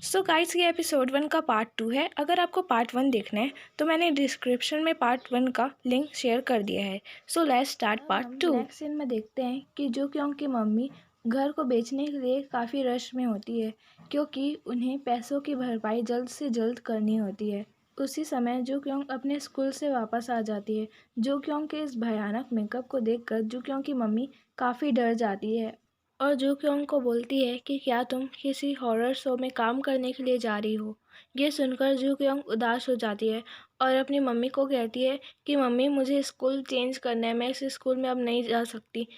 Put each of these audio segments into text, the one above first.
So guys ये episode 1 का part 2 है। अगर आपको पार्ट 1 देखना है तो मैंने डिस्क्रिप्शन में पार्ट 1 का लिंक शेयर कर दिया है। So let's start part 2। Next scene में देखते हैं कि जो क्योंग की मम्मी घर को बेचने के लिए काफ़ी रश में होती है, क्योंकि उन्हें पैसों की भरपाई जल्द से जल्द करनी होती है। उसी समय जो क्योंग अपने स्कूल से वापस आ जाती है। जो क्योंग के इस भयानक मेकअप को देखकर जो क्योंग की मम्मी काफ़ी डर जाती है और जो क्योंग को बोलती है कि क्या तुम किसी हॉरर शो में काम करने के लिए जा रही हो। ये सुनकर जो क्योंग उदास हो जाती है और अपनी मम्मी को कहती है कि मम्मी मुझे स्कूल चेंज करना है, मैं इस स्कूल में अब नहीं जा सकती।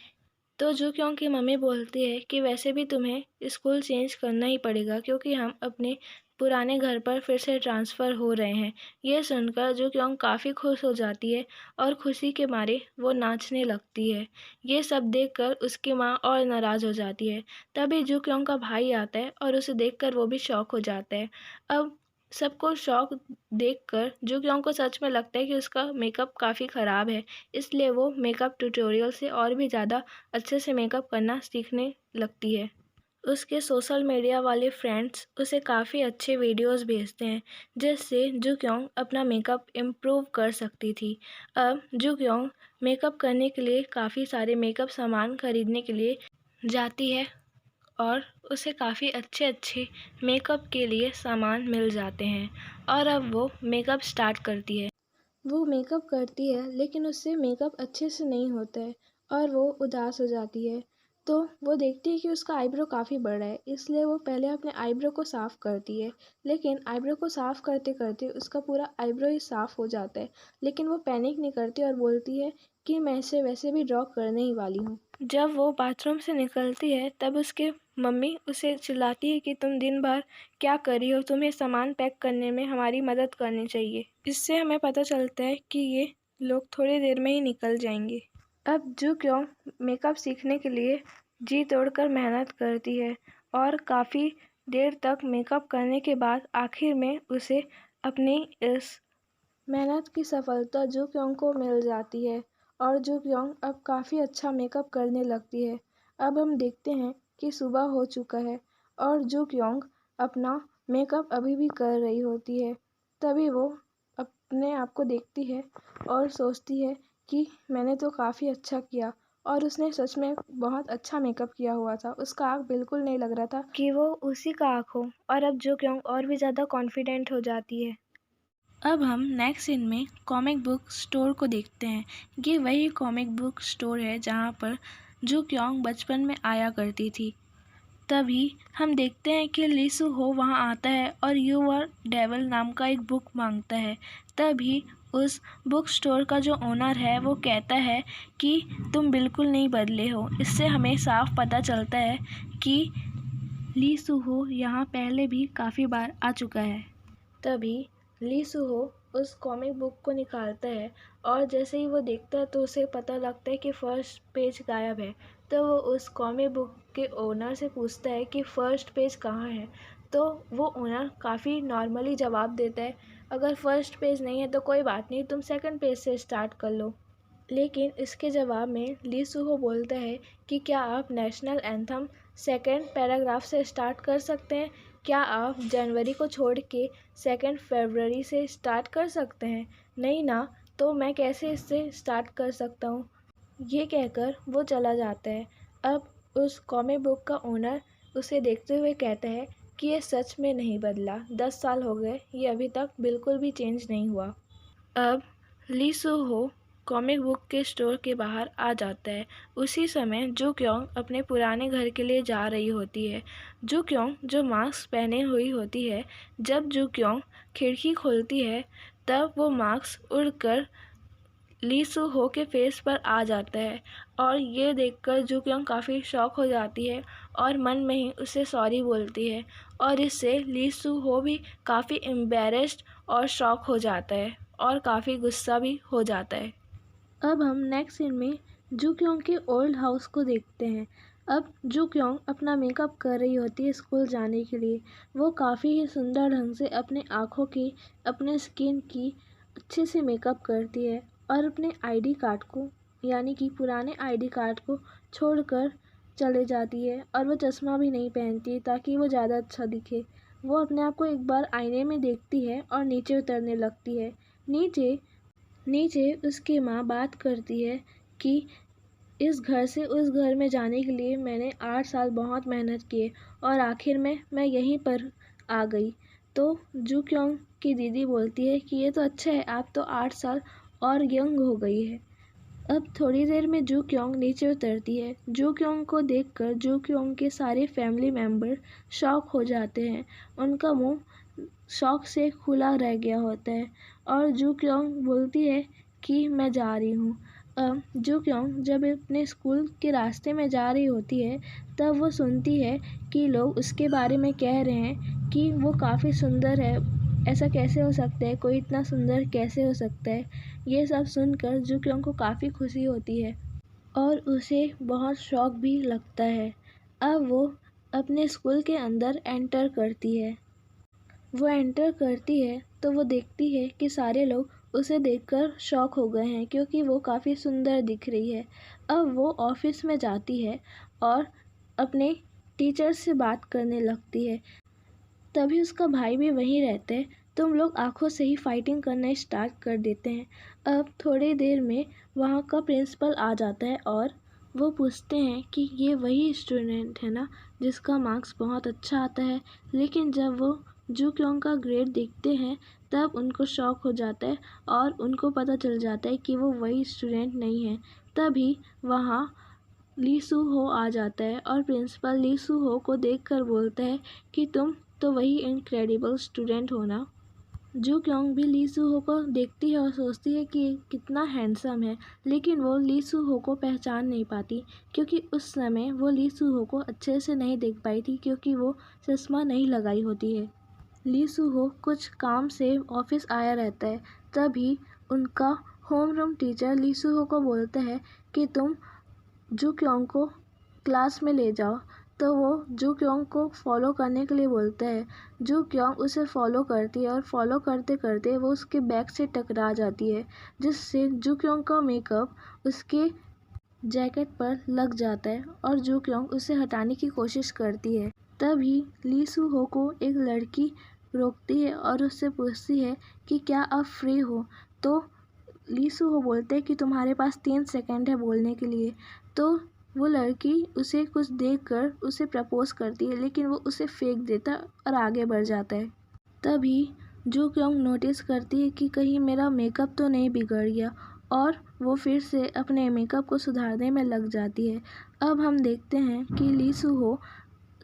तो जो क्योंग की मम्मी बोलती है कि वैसे भी तुम्हें स्कूल चेंज करना ही पड़ेगा, क्योंकि हम अपने पुराने घर पर फिर से ट्रांसफ़र हो रहे हैं। ये सुनकर जो क्योंग काफ़ी खुश हो जाती है और खुशी के मारे वो नाचने लगती है। ये सब देखकर उसकी माँ और नाराज़ हो जाती है। तभी जो क्योंग का भाई आता है और उसे देखकर वो भी शॉक हो जाता है। अब सबको शॉक देखकर जो क्योंग को सच में लगता है कि उसका मेकअप काफ़ी ख़राब है, इसलिए वो मेकअप ट्यूटोरियल से और भी ज़्यादा अच्छे से मेकअप करना सीखने लगती है। उसके सोशल मीडिया वाले फ्रेंड्स उसे काफ़ी अच्छे वीडियोस भेजते हैं, जिससे जो क्योंग अपना मेकअप इम्प्रूव कर सकती थी। अब जो क्योंग मेकअप करने के लिए काफ़ी सारे मेकअप सामान खरीदने के लिए जाती है और उसे काफ़ी अच्छे अच्छे मेकअप के लिए सामान मिल जाते हैं और अब वो मेकअप स्टार्ट करती है। वो मेकअप करती है लेकिन उससे मेकअप अच्छे से नहीं होता है और वो उदास हो जाती है। तो वो देखती है कि उसका आईब्रो काफ़ी बड़ा है, इसलिए वो पहले अपने आईब्रो को साफ़ करती है। लेकिन आईब्रो को साफ़ करते करते उसका पूरा आईब्रो ही साफ़ हो जाता है। लेकिन वो पैनिक नहीं करती और बोलती है कि मैं इसे वैसे भी ड्रॉ करने ही वाली हूँ। जब वो बाथरूम से निकलती है तब उसके मम्मी उसे चिल्लाती है कि तुम दिन भर क्या कर रही हो, तुम्हें सामान पैक करने में हमारी मदद करनी चाहिए। इससे हमें पता चलता है कि ये लोग थोड़ी देर में ही निकल जाएंगे। अब जो क्यों मेकअप सीखने के लिए जी तोड़कर मेहनत करती है और काफ़ी देर तक मेकअप करने के बाद आखिर में उसे अपनी इस मेहनत की सफलता जो क्योंग को मिल जाती है और जो क्योंग अब काफ़ी अच्छा मेकअप करने लगती है। अब हम देखते हैं कि सुबह हो चुका है और जो क्योंग अपना मेकअप अभी भी कर रही होती है। तभी वो अपने आप को देखती है और सोचती है कि मैंने तो काफ़ी अच्छा किया, और उसने सच में बहुत अच्छा मेकअप किया हुआ था। उसका आँख बिल्कुल नहीं लग रहा था कि वो उसी का आँख हो। और अब जो क्योंग और भी ज़्यादा कॉन्फिडेंट हो जाती है। अब हम नेक्स्ट सीन में कॉमिक बुक स्टोर को देखते हैं। ये वही कॉमिक बुक स्टोर है जहाँ पर जो क्योंग बचपन में आया करती थी। तभी हम देखते हैं कि ली सू हो वहाँ आता है और यू आर डेविल नाम का एक बुक मांगता है। तभी उस बुक स्टोर का जो ओनर है वो कहता है कि तुम बिल्कुल नहीं बदले हो। इससे हमें साफ पता चलता है कि ली सू हो यहाँ पहले भी काफ़ी बार आ चुका है। तभी ली सू हो उस कॉमिक बुक को निकालता है और जैसे ही वो देखता है तो उसे पता लगता है कि फर्स्ट पेज गायब है। तो वो उस कॉमिक बुक के ओनर से पूछता है कि फ़र्स्ट पेज कहाँ है। तो वो ओनर काफ़ी नॉर्मली जवाब देता है, अगर फ़र्स्ट पेज नहीं है तो कोई बात नहीं, तुम सेकंड पेज से स्टार्ट कर लो। लेकिन इसके जवाब में ली सू हो बोलता है कि क्या आप नेशनल एंथम सेकंड पैराग्राफ से स्टार्ट कर सकते हैं? क्या आप जनवरी को छोड़ के 2 फरवरी से स्टार्ट कर सकते हैं? नहीं ना, तो मैं कैसे इससे स्टार्ट कर सकता हूँ? ये कहकर वो चला जाता है। अब उस कॉमिक बुक का ओनर उसे देखते हुए कहता है कि ये सच में नहीं बदला, 10 साल हो गए, ये अभी तक बिल्कुल भी चेंज नहीं हुआ। अब ली सू हो कॉमिक बुक के स्टोर के बाहर आ जाता है। उसी समय जो क्योंग अपने पुराने घर के लिए जा रही होती है। जो क्योंग जो मास्क पहने हुई होती है, जब जो क्योंग खिड़की खोलती है तब वो मास्क उड़कर ली सू हो के फेस पर आ जाता है और ये देखकर जो क्योंग काफ़ी शॉक हो जाती है और मन में ही उसे सॉरी बोलती है, और इससे ली सू हो भी काफ़ी एम्बेरस्ड और शॉक हो जाता है और काफ़ी गुस्सा भी हो जाता है। अब हम नेक्स्ट सीन में जू क्योंग के ओल्ड हाउस को देखते हैं। अब जू क्योंग अपना मेकअप कर रही होती है स्कूल जाने के लिए। वो काफ़ी ही सुंदर ढंग से अपने आँखों की, अपने स्किन की अच्छे से मेकअप करती है और अपने आईडी कार्ड को, यानी कि पुराने आईडी कार्ड को छोड़कर चले जाती है और वो चश्मा भी नहीं पहनती ताकि वो ज़्यादा अच्छा दिखे। वो अपने आप को एक बार आईने में देखती है और नीचे उतरने लगती है। नीचे नीचे उसकी माँ बात करती है कि इस घर से उस घर में जाने के लिए मैंने 8 साल बहुत मेहनत किए और आखिर में मैं यहीं पर आ गई। तो जू क्योंग की दीदी बोलती है कि ये तो अच्छा है, आप तो 8 साल और यंग हो गई है। अब थोड़ी देर में जू क्योंग नीचे उतरती है। जू क्योंग को देखकर जू क्योंग के सारे फैमिली मेम्बर शॉक हो जाते हैं। उनका मुंह शौक से खुला रह गया होता है और जू क्योंग बोलती है कि मैं जा रही हूँ। अब जू क्योंग जब अपने स्कूल के रास्ते में जा रही होती है तब वो सुनती है कि लोग उसके बारे में कह रहे हैं कि वो काफ़ी सुंदर है, ऐसा कैसे हो सकता है, कोई इतना सुंदर कैसे हो सकता है। ये सब सुनकर जू क्योंग को काफ़ी खुशी होती है और उसे बहुत शौक भी लगता है। अब वो अपने स्कूल के अंदर एंटर करती है। वो एंटर करती है तो वो देखती है कि सारे लोग उसे देखकर शॉक हो गए हैं क्योंकि वो काफ़ी सुंदर दिख रही है। अब वो ऑफिस में जाती है और अपने टीचर से बात करने लगती है। तभी उसका भाई भी वहीं रहते हैं। तुम लोग आंखों से ही फाइटिंग करना स्टार्ट कर देते हैं। अब थोड़ी देर में वहाँ का प्रिंसिपल आ जाता है और वो पूछते हैं कि ये वही स्टूडेंट है ना जिसका मार्क्स बहुत अच्छा आता है। लेकिन जब वो जू क्योंग का ग्रेड देखते हैं तब उनको शौक हो जाता है और उनको पता चल जाता है कि वो वही स्टूडेंट नहीं है। तभी वहाँ ली सू हो आ जाता है और प्रिंसिपल ली सू हो को देखकर बोलता है कि तुम तो वही इनक्रेडिबल स्टूडेंट हो ना। जू क्योंग भी ली सू हो को देखती है और सोचती है कि कितना हैंडसम है, लेकिन वो ली सू हो को पहचान नहीं पाती क्योंकि उस समय वो ली सू हो को अच्छे से नहीं देख पाई थी क्योंकि वो चश्मा नहीं लगाई होती है। ली सू हो कुछ काम से ऑफिस आया रहता है। तभी उनका होमरूम टीचर ली सू हो को बोलता है कि तुम जू क्योंग को क्लास में ले जाओ। तो वो जू क्योंग को फॉलो करने के लिए बोलता है। जू क्योंग उसे फॉलो करती है और फॉलो करते करते वो उसके बैग से टकरा जाती है जिससे जू क्योंग का मेकअप उसके जैकेट पर लग जाता है और जू क्योंग उसे हटाने की कोशिश करती है। तभी ली सू हो को एक लड़की रोकती है और उससे पूछती है कि क्या आप फ्री हो। तो ली सू हो बोलते हैं कि तुम्हारे पास 3 सेकंड है बोलने के लिए। तो वो लड़की उसे कुछ देखकर उसे प्रपोज करती है लेकिन वो उसे फेंक देता और आगे बढ़ जाता है। तभी जू क्योंग नोटिस करती है कि कहीं मेरा मेकअप तो नहीं बिगड़ गया और वो फिर से अपने मेकअप को सुधारने में लग जाती है। अब हम देखते हैं कि ली सू हो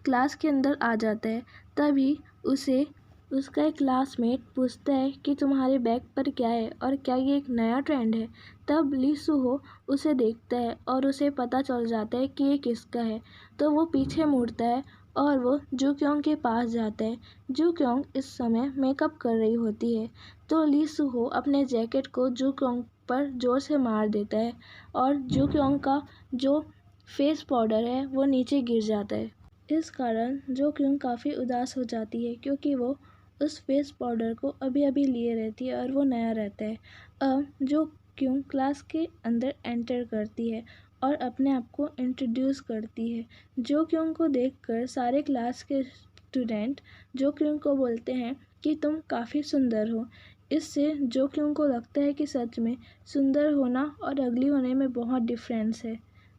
क्लास के अंदर आ जाता है। तभी उसे उसका एक क्लासमेट पूछता है कि तुम्हारे बैग पर क्या है और क्या ये एक नया ट्रेंड है। तब ली सू हो उसे देखता है और उसे पता चल जाता है कि ये किसका है। तो वो पीछे मुड़ता है और वो जू क्योंग के पास जाता है। जू क्योंग इस समय मेकअप कर रही होती है तो ली सू हो अपने जैकेट को जू क्योंग पर जोर से मार देता है और जू क्योंग का जो फेस पाउडर है वो नीचे गिर जाता है। इस कारण जू क्योंग काफ़ी उदास हो जाती है क्योंकि वो उस फेस पाउडर को अभी अभी लिए रहती है और वो नया रहता है। अब जू क्योंग क्लास के अंदर एंटर करती है और अपने आप को इंट्रोड्यूस करती है। जू क्योंग को देखकर सारे क्लास के स्टूडेंट जू क्योंग को बोलते हैं कि तुम काफ़ी सुंदर हो। इससे जू क्योंग को लगता है कि सच में सुंदर होना और अगली होने में बहुत डिफरेंस है।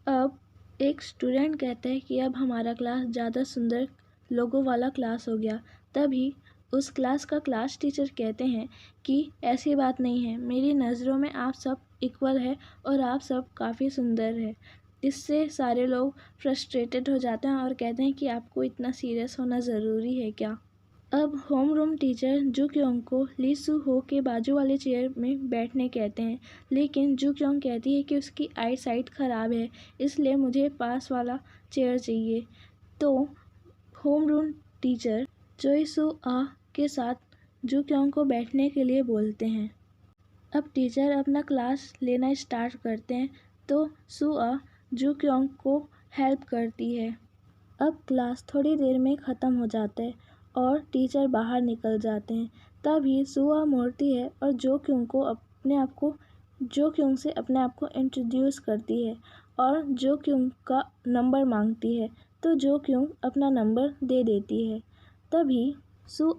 अब एक स्टूडेंट कहता है कि अब हमारा क्लास ज़्यादा सुंदर लोगों वाला क्लास हो गया। तभी उस क्लास का क्लास टीचर कहते हैं कि ऐसी बात नहीं है, मेरी नज़रों में आप सब इक्वल है और आप सब काफ़ी सुंदर है। इससे सारे लोग फ्रस्ट्रेटेड हो जाते हैं और कहते हैं कि आपको इतना सीरियस होना ज़रूरी है क्या। अब होम रूम टीचर जू क्योंग को ली सू हो के बाजू वाले चेयर में बैठने कहते हैं, लेकिन जू क्योंग कहती है कि उसकी आई साइट ख़राब है इसलिए मुझे पास वाला चेयर चाहिए। तो होम रूम टीचर चोई सू आ के साथ जू क्योंग को बैठने के लिए बोलते हैं। अब टीचर अपना क्लास लेना स्टार्ट करते हैं तो सू आ जू क्योंग को हेल्प करती है। अब क्लास थोड़ी देर में ख़त्म हो जाता है और टीचर बाहर निकल जाते हैं। तभी सू आ मुड़ती है और जू क्योंग से अपने आप को इंट्रोड्यूस करती है और जू क्योंग का नंबर मांगती है। तो जू क्योंग अपना नंबर दे देती है। तभी सो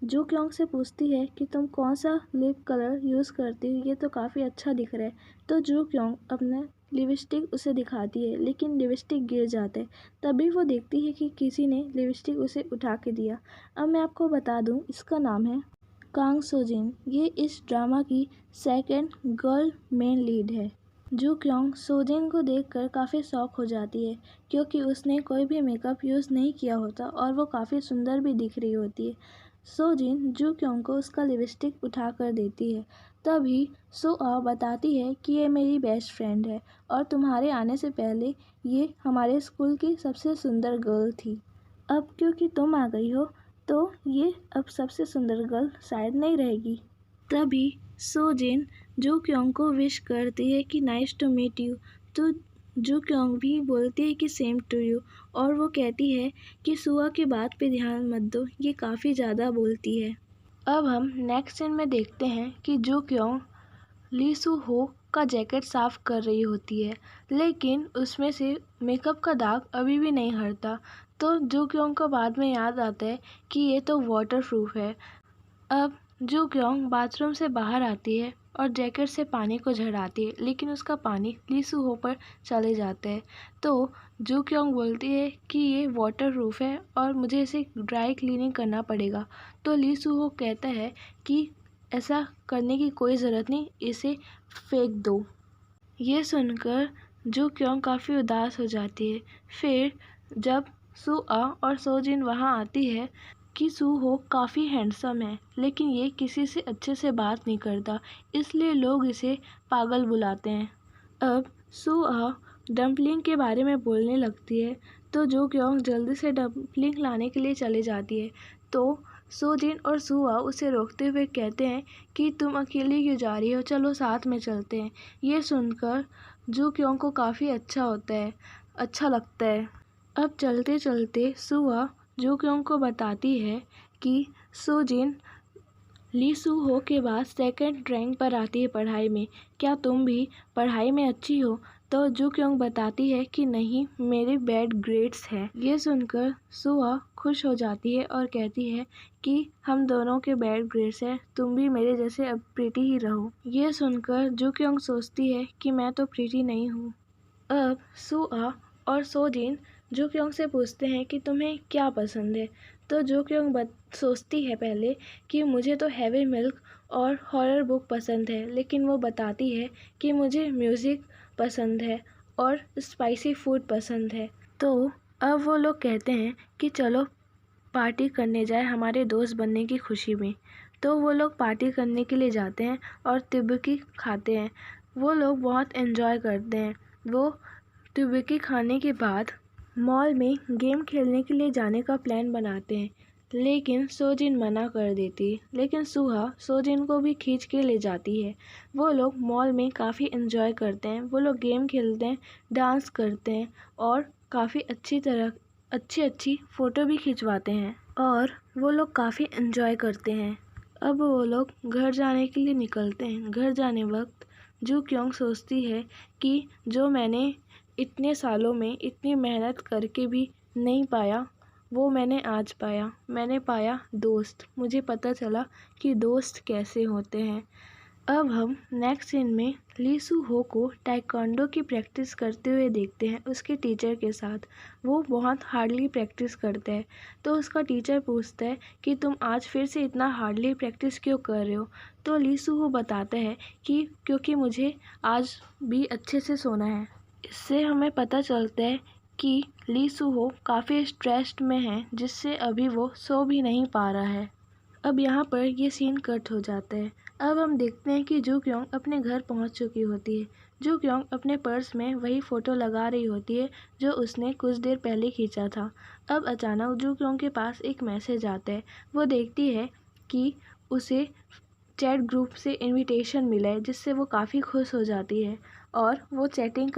जो क्योंग से पूछती है कि तुम कौन सा लिप कलर यूज़ करती हो, ये तो काफ़ी अच्छा दिख रहा है। तो जो क्योंग अपने लिपस्टिक उसे दिखाती है, लेकिन लिपस्टिक गिर जाता है। तभी वो देखती है कि किसी ने लिपस्टिक उसे उठा के दिया। अब मैं आपको बता दूं, इसका नाम है कांग सोजिन। ये इस ड्रामा की सेकंड गर्ल मेन लीड है। जो क्योंग सोजिन को देखकर काफ़ी शॉक हो जाती है, क्योंकि उसने कोई भी मेकअप यूज़ नहीं किया होता और वो काफ़ी सुंदर भी दिख रही होती है। सोजिन जो क्योंग को उसका लिपस्टिक उठा कर देती है। तभी बताती है कि ये मेरी बेस्ट फ्रेंड है और तुम्हारे आने से पहले ये हमारे स्कूल की सबसे सुंदर गर्ल थी। अब क्योंकि तुम आ गई हो तो ये अब सबसे सुंदर गर्ल शायद नहीं रहेगी। तभी सोजिन जो क्योंग को विश करती है कि नाइस टू मीट यू। तो जो क्योंग भी बोलती है कि सेम टू यू, और वो कहती है कि सुआ की बात पे ध्यान मत दो, ये काफ़ी ज़्यादा बोलती है। अब हम नेक्स्ट सीन में देखते हैं कि जो क्योंग ली सू हो का जैकेट साफ कर रही होती है, लेकिन उसमें से मेकअप का दाग अभी भी नहीं हटता। तो जो क्योंग को बाद में याद आता है कि ये तो वाटर प्रूफ है। अब जो क्योंग बाथरूम से बाहर आती है और जैकेट से पानी को झड़ाती है, लेकिन उसका पानी ली सू हो पर चले जाता है। तो जो क्योंग बोलती है कि ये वाटर प्रूफ है और मुझे इसे ड्राई क्लीनिंग करना पड़ेगा। तो ली सू हो कहता है कि ऐसा करने की कोई ज़रूरत नहीं, इसे फेंक दो। ये सुनकर जो क्योंग काफ़ी उदास हो जाती है। फिर जब सुआ और सोजिन वहाँ आती है कि सू हो काफ़ी हैंडसम है, लेकिन ये किसी से अच्छे से बात नहीं करता, इसलिए लोग इसे पागल बुलाते हैं। अब सुआ डम्पलिंग के बारे में बोलने लगती है, तो जो क्योंग जल्दी से डम्पलिंग लाने के लिए चले जाती है। तो सोजिन और सुआ उसे रोकते हुए कहते हैं कि तुम अकेली क्यों जा रही हो, चलो साथ में चलते हैं। ये सुनकर जो क्योंग को काफ़ी अच्छा लगता है। अब चलते चलते सुआ जो क्योंग को बताती है कि सोजिन ली सू हो के बाद सेकंड रैंक पर आती है पढ़ाई में, क्या तुम भी पढ़ाई में अच्छी हो? तो जो क्योंग बताती है कि नहीं, मेरे बैड ग्रेड्स हैं। ये सुनकर सुआ खुश हो जाती है और कहती है कि हम दोनों के बैड ग्रेड्स हैं, तुम भी मेरे जैसे अब प्रीटी ही रहो। ये सुनकर जो क्योंग सोचती है कि मैं तो प्रीटी नहीं हूँ। अब सुआ और सोजिन जो क्योंग से पूछते हैं कि तुम्हें क्या पसंद है। तो जो क्योंग सोचती है पहले कि मुझे तो हैवी मिल्क और हॉरर बुक पसंद है, लेकिन वो बताती है कि मुझे म्यूज़िक पसंद है और स्पाइसी फूड पसंद है। तो अब वो लोग कहते हैं कि चलो पार्टी करने जाए हमारे दोस्त बनने की खुशी में। तो वो लोग पार्टी करने के लिए जाते हैं और तिब्बकी खाते हैं। वो लोग बहुत एंजॉय करते हैं। वो तिब्बकी खाने के बाद मॉल में गेम खेलने के लिए जाने का प्लान बनाते हैं, लेकिन सोजिन मना कर देती है। लेकिन सुहा सोजिन को भी खींच के ले जाती है। वो लोग मॉल में काफ़ी एंजॉय करते हैं। वो लोग गेम खेलते हैं, डांस करते हैं और काफ़ी अच्छी फ़ोटो भी खिंचवाते हैं और वो लोग काफ़ी एंजॉय करते हैं। अब वो लोग घर जाने के लिए निकलते हैं। घर जाने वक्त जो क्योंग सोचती है कि जो मैंने इतने सालों में इतनी मेहनत करके भी नहीं पाया, वो मैंने आज पाया। मैंने पाया दोस्त। मुझे पता चला कि दोस्त कैसे होते हैं। अब हम नेक्स्ट सीन में ली सू हो को ताइक्वांडो की प्रैक्टिस करते हुए देखते हैं उसके टीचर के साथ। वो बहुत हार्डली प्रैक्टिस करते हैं। तो उसका टीचर पूछता है कि तुम आज फिर से इतना हार्डली प्रैक्टिस क्यों कर रहे हो? तो ली सू हो बताता है कि क्योंकि मुझे आज भी अच्छे से सोना है। इससे हमें पता चलता है कि ली सू हो काफ़ी स्ट्रेस्ड में है, जिससे अभी वो सो भी नहीं पा रहा है। अब यहाँ पर ये सीन कट हो जाता है। अब हम देखते हैं कि जो क्योंग अपने घर पहुँच चुकी होती है। जो क्योंग अपने पर्स में वही फ़ोटो लगा रही होती है जो उसने कुछ देर पहले खींचा था। अब अचानक जो क्योंग के पास एक मैसेज आता है। वो देखती है कि उसे चैट ग्रुप से इनविटेशन मिला है, जिससे वो काफ़ी खुश हो जाती है और वो चैटिंग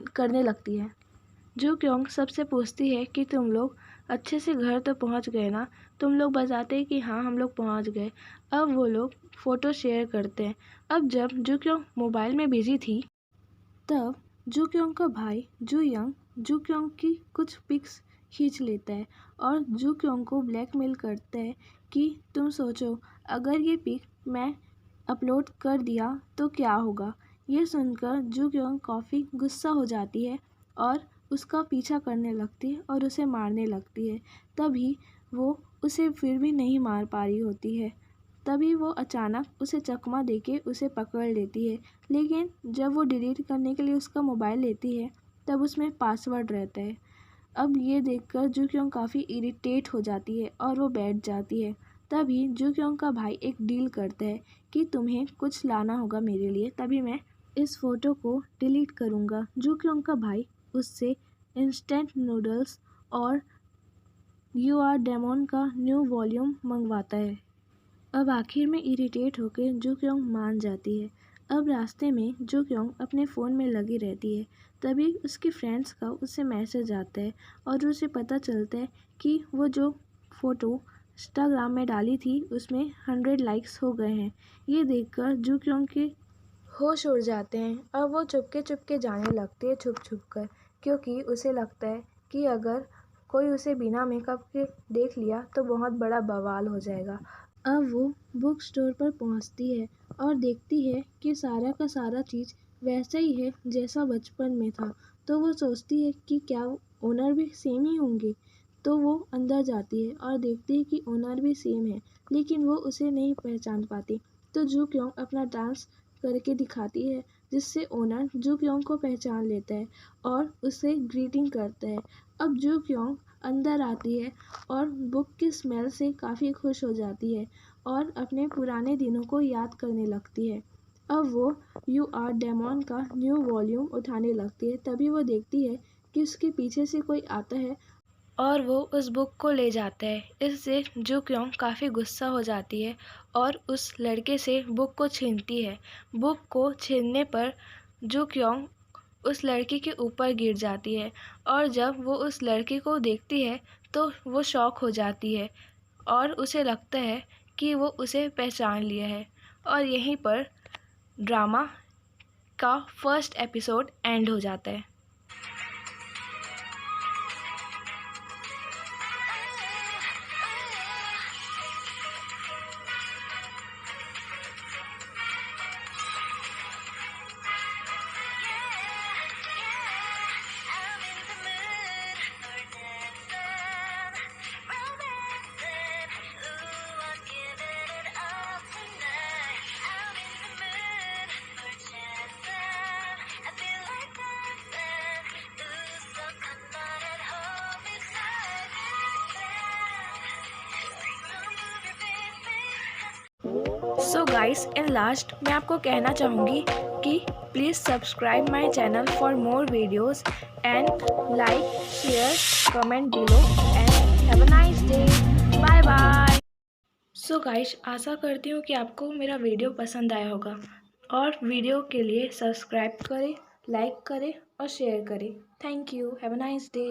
करने लगती है। जो क्योंग सबसे पूछती है कि तुम लोग अच्छे से घर तो पहुंच गए ना? तुम लोग बताते हैं कि हाँ, हम लोग पहुंच गए। अब वो लोग फ़ोटो शेयर करते हैं। अब जब जो क्योंग मोबाइल में बिजी थी, तब जो क्योंग का भाई जो यंग जो क्योंग की कुछ पिक्स खींच लेता है और जू क्योंग को ब्लैकमेल करता है कि तुम सोचो, अगर ये पिक मैं अपलोड कर दिया तो क्या होगा। ये सुनकर जू क्योंग काफ़ी गुस्सा हो जाती है और उसका पीछा करने लगती है और उसे मारने लगती है। तभी वो उसे फिर भी नहीं मार पा रही होती है। तभी वो अचानक उसे चकमा देके उसे पकड़ लेती है। लेकिन जब वो डिलीट करने के लिए उसका मोबाइल लेती है तब उसमें पासवर्ड रहता है। अब ये देखकर जू क्योंग काफ़ी इरिटेट हो जाती है और वो बैठ जाती है। तभी जू क्योंग का भाई एक डील करता है कि तुम्हें कुछ लाना होगा मेरे लिए, तभी मैं इस फ़ोटो को डिलीट करूँगा। जू क्योंग का भाई उससे इंस्टेंट नूडल्स और यू आर डेमोन का न्यू वॉल्यूम मंगवाता है। अब आखिर में इरिटेट होकर जू क्योंग मान जाती है। अब रास्ते में जू क्योंग अपने फ़ोन में लगी रहती है। तभी उसकी फ्रेंड्स का उससे मैसेज आता है और उसे पता चलता है कि वो जो फ़ोटो इंस्टाग्राम में डाली थी उसमें 100 लाइक्स हो गए हैं। ये देखकर जू क्योंग के होश उड़ जाते हैं। अब वो चुपके चुपके जाने लगती है छुप छुप कर, क्योंकि उसे लगता है कि अगर कोई उसे बिना मेकअप के देख लिया तो बहुत बड़ा बवाल हो जाएगा। अब वो बुक स्टोर पर पहुंचती है और देखती है कि सारा का सारा चीज़ वैसा ही है जैसा बचपन में था। तो वो सोचती है कि क्या ओनर भी सेम ही होंगे। तो वो अंदर जाती है और देखती है कि ओनर भी सेम है, लेकिन वो उसे नहीं पहचान पाती। तो जू क्योंग अपना डांस करके दिखाती है जिससे ओनर जू क्योंग को पहचान लेता है और उसे ग्रीटिंग करता है। अब जू क्योंग अंदर आती है और बुक की स्मेल से काफ़ी खुश हो जाती है और अपने पुराने दिनों को याद करने लगती है। अब वो यू आर डेमोन का न्यू वॉल्यूम उठाने लगती है। तभी वो देखती है कि उसके पीछे से कोई आता है और वो उस बुक को ले जाता है। इससे जू क्योंग काफ़ी गुस्सा हो जाती है और उस लड़के से बुक को छीनती है। बुक को छीनने पर जू क्योंग उस लड़की के ऊपर गिर जाती है और जब वो उस लड़के को देखती है तो वो शॉक हो जाती है और उसे लगता है कि वो उसे पहचान लिया है। और यहीं पर ड्रामा का फर्स्ट एपिसोड एंड हो जाता है। सो गाइस, इन लास्ट मैं आपको कहना चाहूँगी कि please subscribe my channel for more videos and like share comment below and have a nice day. Bye bye. So guys, आशा करती हूँ कि आपको मेरा वीडियो पसंद आया होगा और वीडियो के लिए सब्सक्राइब करें, लाइक करें और शेयर करें। Thank you. Have a nice day.